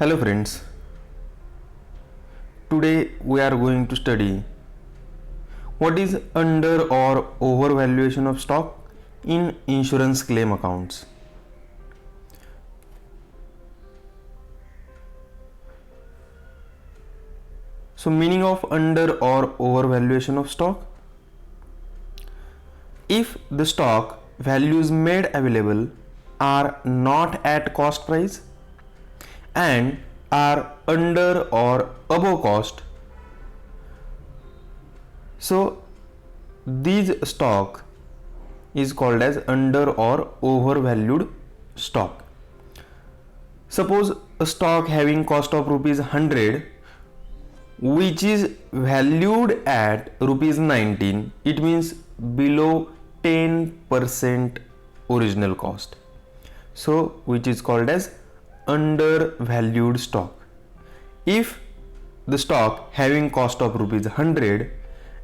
Hello friends, today we are going to study what is under or overvaluation of stock in insurance claim accounts. So meaning of under or overvaluation of stock: if the stock values made available are not at cost price and are under or above cost, so these stock is called as under or overvalued stock. Suppose a stock having cost of rupees 100 which is valued at rupees 19, it means below 10% original cost, so which is called as undervalued stock. If the stock having cost of rupees 100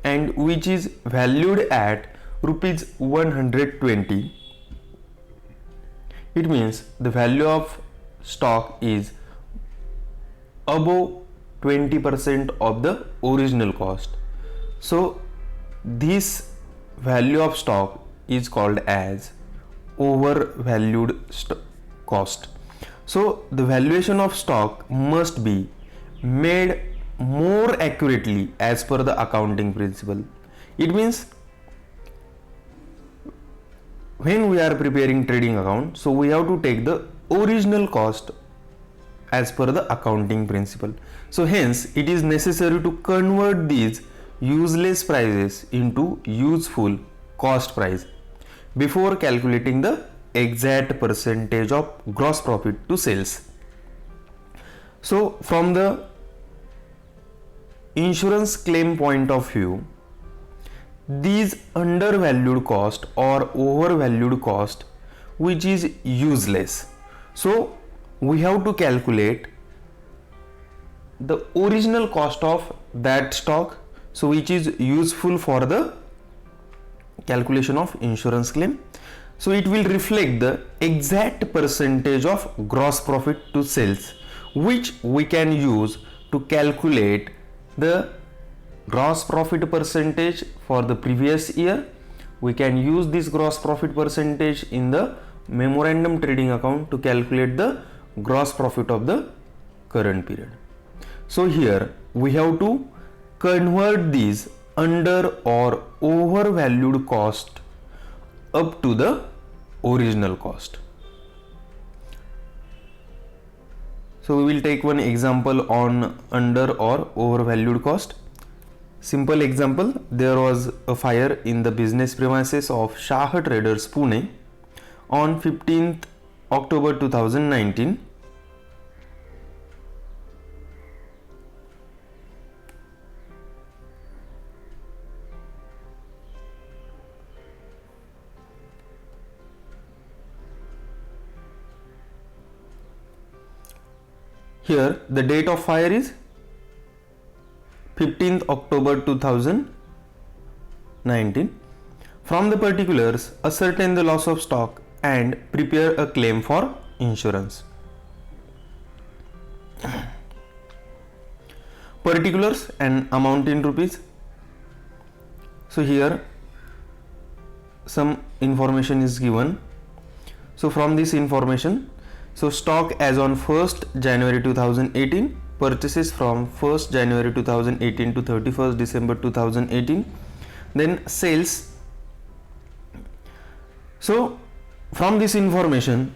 and which is valued at rupees 120, it means the value of stock is above 20% of the original cost, so this value of stock is called as overvalued cost. So the valuation of stock must be made more accurately as per the accounting principle. It means when we are preparing trading account, so we have to take the original cost as per the accounting principle. So hence it is necessary to convert these useless prices into useful cost price before calculating the exact percentage of gross profit to sales. So from the insurance claim point of view, these undervalued cost or overvalued cost which is useless, so we have to calculate the original cost of that stock, so which is useful for the calculation of insurance claim. So it will reflect the exact percentage of gross profit to sales which we can use to calculate the gross profit percentage for the previous year. We can use this gross profit percentage in the memorandum trading account to calculate the gross profit of the current period. So here we have to convert these under or overvalued cost up to the original cost. So we will take one example on under or overvalued cost. Simple example: there was a fire in the business premises of Shah Traders Pune on 15th October 2019. Here the date of fire is 15th October 2019. From the particulars, ascertain the loss of stock and prepare a claim for insurance. Particulars and amount in rupees. So here some information is given. So from this information, so stock as on 1st January 2018, purchases from 1st January 2018 to 31st December 2018, then sales. So from this information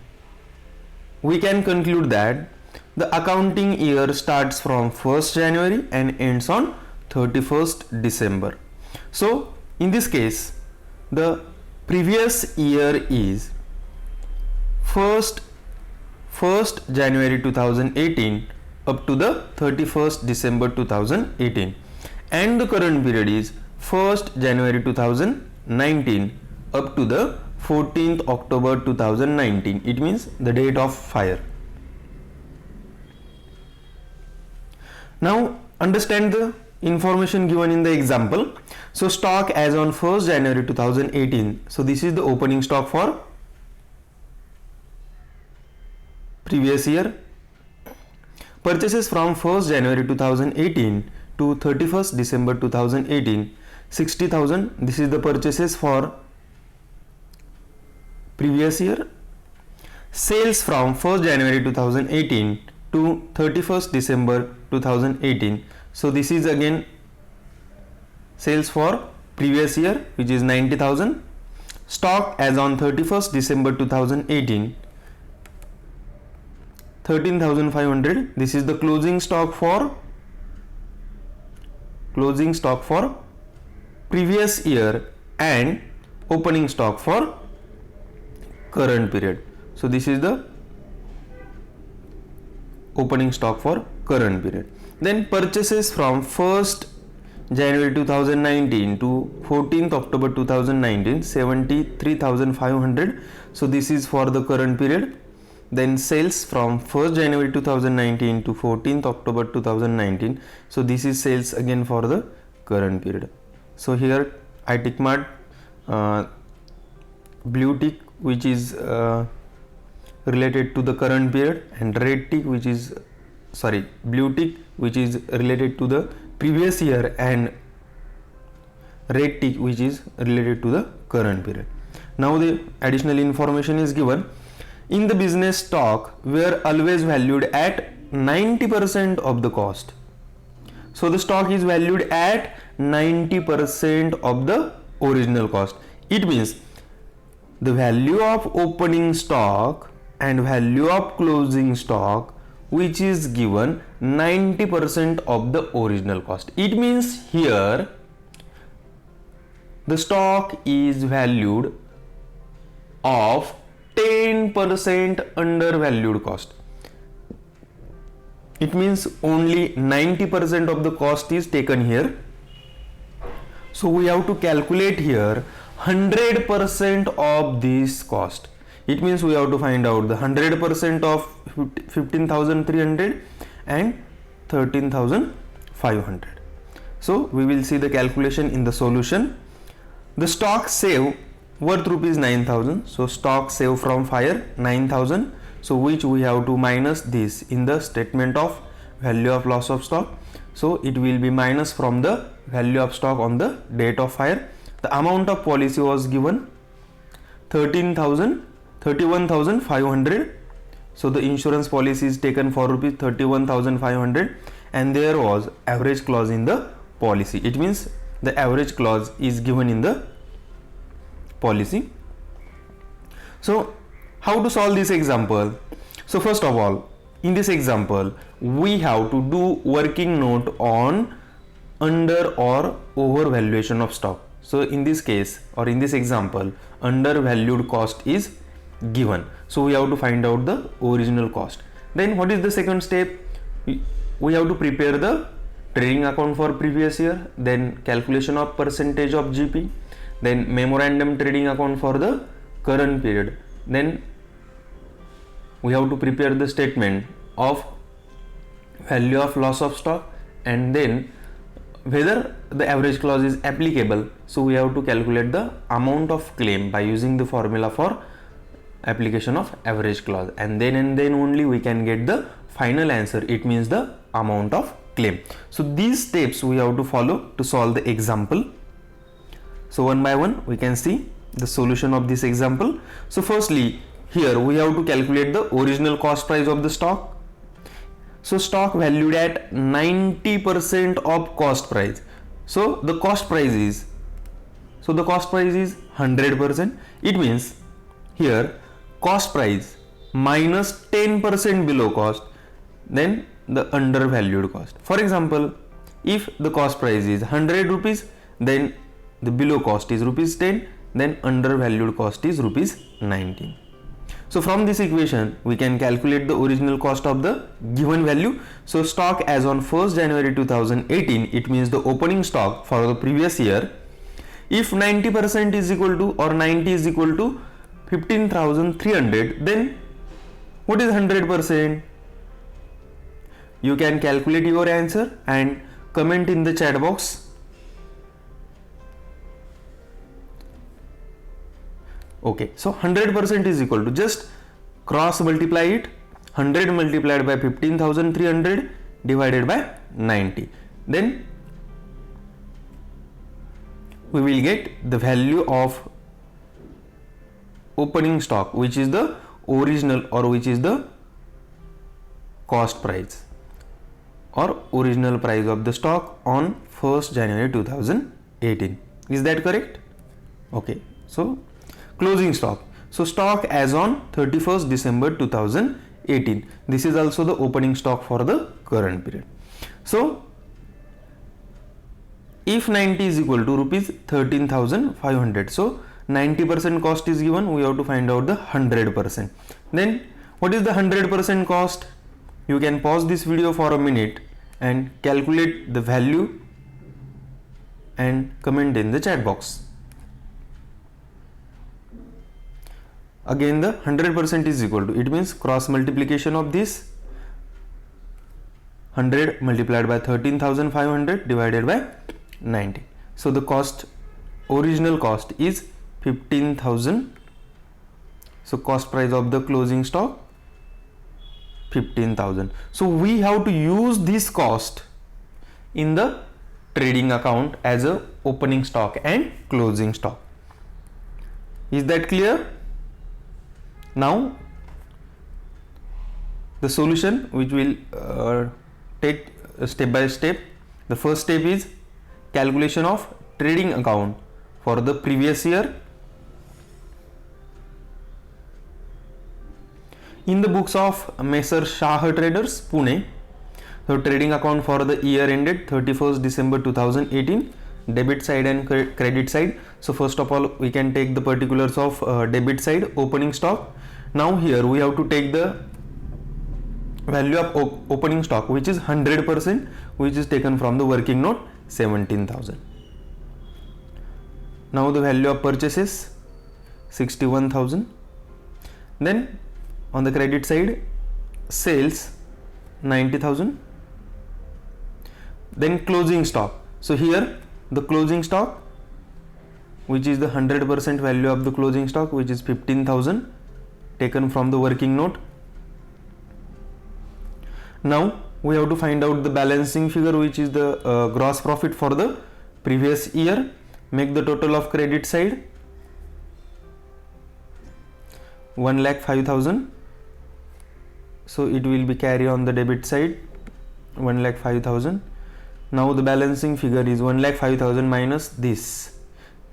we can conclude that the accounting year starts from 1st January and ends on 31st December. So in this case the previous year is 1st January 2018 up to the 31st December 2018, and the current period is 1st January 2019 up to the 14th October 2019. It means the date of fire. Now understand the information given in the example. So stock as on 1st January 2018, so this is the opening stock for previous year. Purchases from 1st January 2018 to 31st December 2018, 60,000. This is the purchases for previous year. Sales from 1st January 2018 to 31st December 2018. So this is again sales for previous year, which is 90,000. Stock as on 31st December 2018, 13,500. This is the closing stock for previous year and opening stock for current period. So this is the opening stock for current period. Then purchases from 1st January 2019 to 14th October 2019, 73,500. So this is for the current period. Then sales from 1st January 2019 to 14th October 2019. So this is sales again for the current period. So here I tick mark blue tick which is related to the current period, and red tick which is blue tick which is related to the previous year, and red tick which is related to the current period. Now the additional information is given. In the business stock were always valued at 90% of the cost. So the stock is valued at 90% of the original cost. It means the value of opening stock and value of closing stock which is given 90% of the original cost. It means here the stock is valued of 10% undervalued cost. It means only 90% of the cost is taken here. So we have to calculate here 100% of this cost. It means we have to find out the 100% of 15,300 and 13,500. So we will see the calculation in the solution. The stock save worth rupees 9,000. So stock save from fire 9,000. So which we have to minus this in the statement of value of loss of stock. So it will be minus from the value of stock on the date of fire. The amount of policy was given 31,500. So the insurance policy is taken for rupees 31,500, and there was average clause in the policy. It means the average clause is given in the policy. So how to solve this example? So first of all, in this example we have to do working note on under or over valuation of stock. So in this case, or in this example, undervalued cost is given. So we have to find out the original cost. Then what is the second step? We have to prepare the trading account for previous year, then calculation of percentage of GP, then memorandum trading account for the current period. Then we have to prepare the statement of value of loss of stock, and then whether the average clause is applicable. So we have to calculate the amount of claim by using the formula for application of average clause, and then only we can get the final answer. It means the amount of claim. So these steps we have to follow to solve the example. So one by one we can see the solution of this example. So firstly, here we have to calculate the original cost price of the stock. So stock valued at 90% of cost price. So the cost price is 100%. It means here cost price minus 10% below cost, then the undervalued cost. For example, if the cost price is 100 rupees, then the below cost is rupees 10, then undervalued cost is rupees 19. So from this equation we can calculate the original cost of the given value. So stock as on 1st January 2018, it means the opening stock for the previous year. If 90% is equal to, or 90 is equal to 15,300, then what is 100%? You can calculate your answer and comment in the chat box. Okay, so 100% is equal to, just cross multiply it. 100 multiplied by 15,300 divided by 90. Then we will get the value of opening stock, which is the original or which is the cost price or original price of the stock on 1st January 2018. Is that correct? Okay. So closing stock. So stock as on 31st December 2018. This is also the opening stock for the current period. So if 90 is equal to rupees 13,500, so 90% cost is given, we have to find out the 100%. Then what is the 100% cost? You can pause this video for a minute and calculate the value and comment in the chat box. Again the 100% is equal to, it means cross multiplication of this 100 multiplied by 13,500 divided by 90. So the cost, original cost is 15,000. So cost price of the closing stock 15,000. So we have to use this cost in the trading account as a opening stock and closing stock. Is that clear? Now the solution, which will take step by step. The first step is calculation of trading account for the previous year. In the books of Messrs Shah Traders, Pune, the trading account for the year ended 31st December 2018, debit side and credit side. So first of all, we can take the particulars of debit side, opening stock. Now here we have to take the value of opening stock, which is 100%, which is taken from the working note 17,000. Now the value of purchases 61,000. Then on the credit side, sales 90,000. Then closing stock. So here the closing stock, which is the 100% value of the closing stock, which is 15,000, taken from the working note. Now we have to find out the balancing figure, which is the gross profit for the previous year. Make the total of credit side 1,05,000. So it will be carry on the debit side 1,05,000. Now the balancing figure is 1,05,000 minus this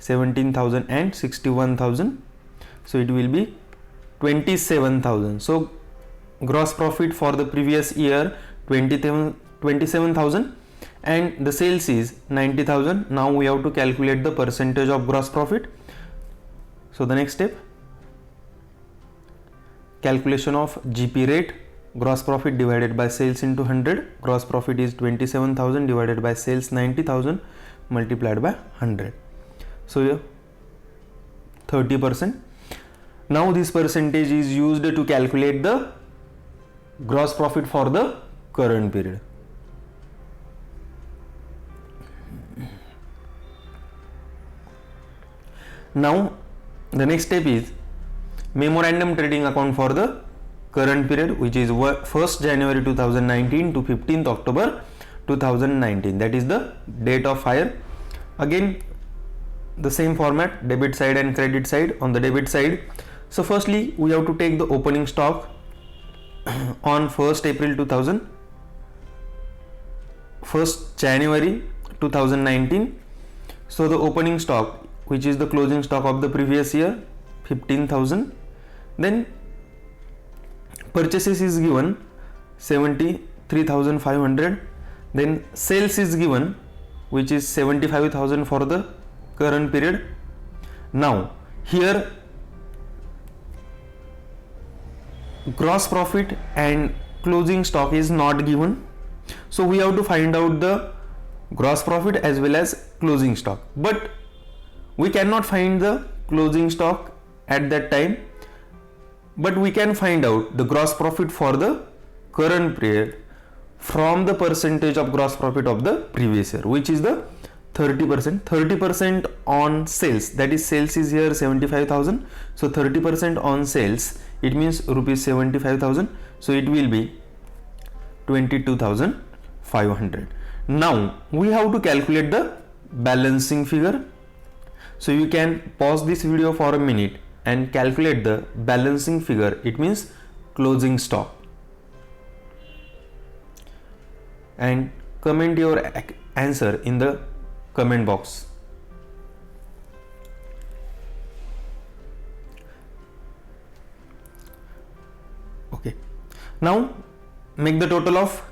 17,000 and 61,000. So it will be 27,000. So gross profit for the previous year 27,000 and the sales is 90,000. Now we have to calculate the percentage of gross profit. So the next step, calculation of GP rate, gross profit divided by sales into 100. Gross profit is 27,000 divided by sales 90,000 multiplied by 100. So yeah, 30%. Now this percentage is used to calculate the gross profit for the current period. Now the next step is memorandum trading account for the current period, which is 1st January 2019 to 15th October 2019. That is the date of hire. Again the same format, debit side and credit side. On the debit side, so firstly we have to take the opening stock on 1st January 2019. So the opening stock, which is the closing stock of the previous year, 15,000. Then purchases is given 73,500. Then sales is given, which is 75,000 for the current period. Now here gross profit and closing stock is not given, so we have to find out the gross profit as well as closing stock, but we cannot find the closing stock at that time, but we can find out the gross profit for the current period from the percentage of gross profit of the previous year, which is the 30%. 30% on sales, that is sales is here 75,000. So 30% on sales, it means rupees 75,000. So it will be 22,500. Now we have to calculate the balancing figure. So you can pause this video for a minute and calculate the balancing figure. It means closing stock, and comment your answer in the comment box. Okay, now make the total of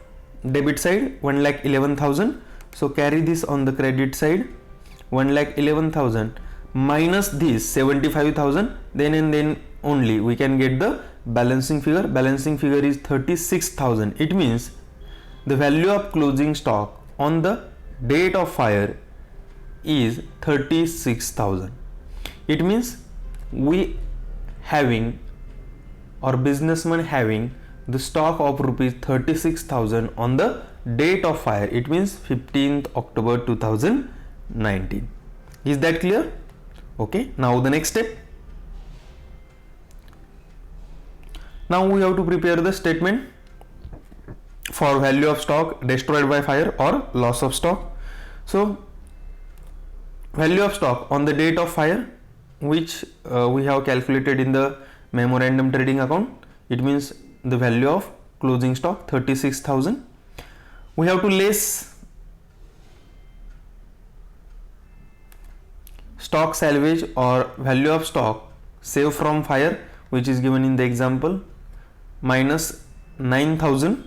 debit side 1,11,000. So carry this on the credit side, 1,11,000 minus this 75,000, then and then only we can get the balancing figure. Balancing figure is 36,000. It means the value of closing stock on the date of fire is 36,000. It means we having, or businessman having, the stock of rupees 36,000 on the date of fire. It means 15th October 2019. Is that clear? Okay, now the next step. Now we have to prepare the statement for value of stock destroyed by fire or loss of stock. So value of stock on the date of fire, which we have calculated in the memorandum trading account. It means the value of closing stock 36,000. We have to less stock salvage or value of stock saved from fire, which is given in the example, minus 9,000.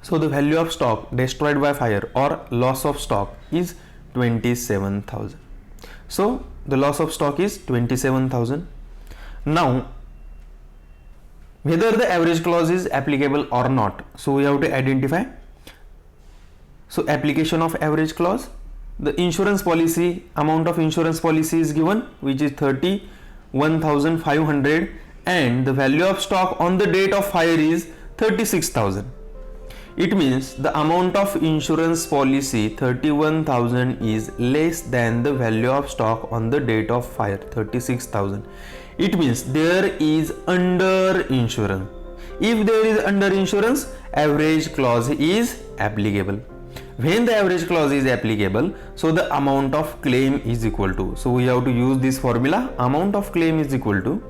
So the value of stock destroyed by fire or loss of stock is 27,000. So the loss of stock is 27,000. Now whether the average clause is applicable or not, so we have to identify. So application of average clause, the insurance policy, amount of insurance policy is given, which is 31,500, and the value of stock on the date of fire is 36,000. It means the amount of insurance policy 31,000 is less than the value of stock on the date of fire 36,000. It means there is under insurance. If there is under insurance, average clause is applicable. When the average clause is applicable, so the amount of claim is equal to, so we have to use this formula, amount of claim is equal to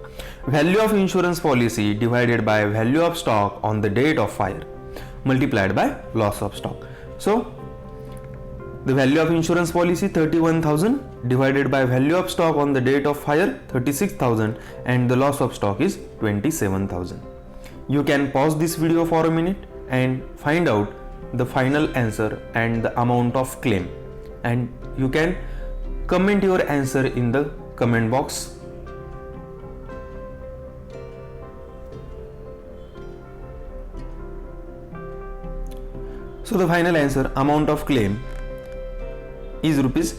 value of insurance policy divided by value of stock on the date of fire multiplied by loss of stock. So the value of insurance policy 31,000 divided by value of stock on the date of fire 36,000, and the loss of stock is 27,000. You can pause this video for a minute and find out the final answer and the amount of claim, and you can comment your answer in the comment box. So the final answer, amount of claim, is rupees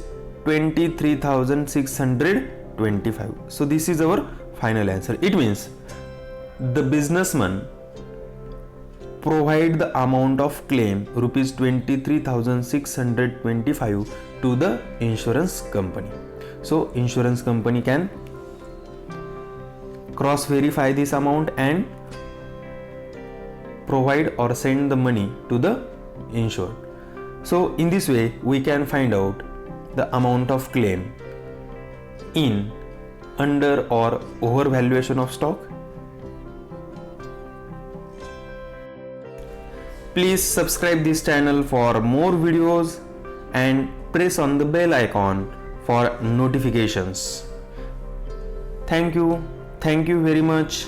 23,625. So this is our final answer. It means the businessman provide the amount of claim rupees 23,625 to the insurance company. So insurance company can cross verify this amount and provide or send the money to the insured. So in this way we can find out the amount of claim in under or overvaluation of stock. Please subscribe this channel for more videos and press on the bell icon for notifications. Thank you very much.